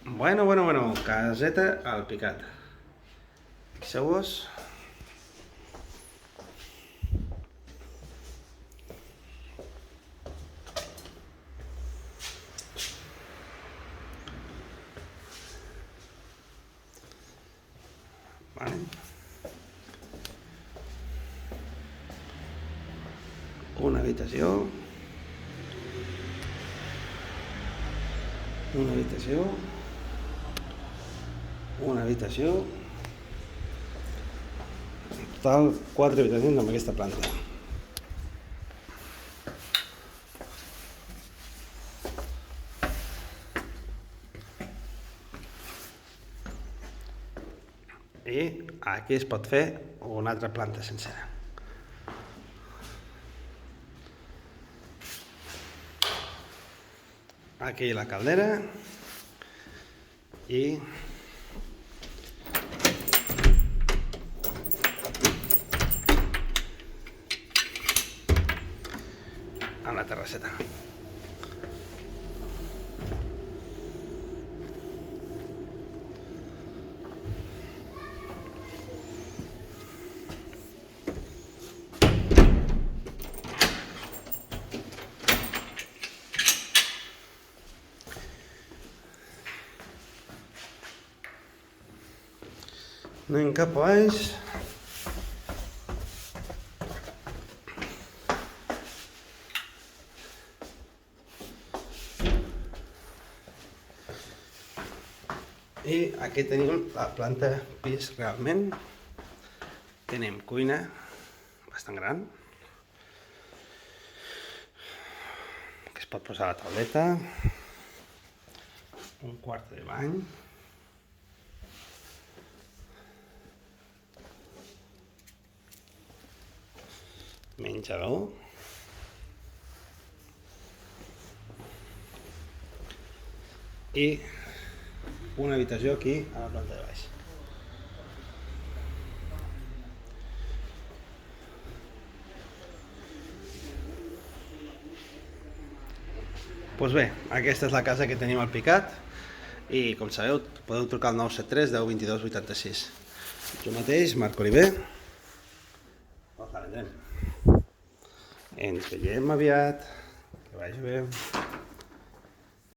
Bueno, caseta al picat. Fixeu-vos. Vale. Una habitació. Una habitació. Una habitació. En total, 4 habitacions amb aquesta planta. I aquí es pot fer una altra planta sencera. Aquí la caldera i amb la terrasseta. Anem cap a baix. I aquí tenim la planta pis realment. Tenim cuina bastant gran, que es pot posar la tauleta, un quart de bany, menjador, i una habitació aquí a la planta de baix. Doncs bé, aquesta és la casa que tenim al Picat i, com sabeu, podeu trucar al 973 10 22 86. Jo mateix, Marc Oliver, us la vendrem. Ens veiem aviat, que vagi bé.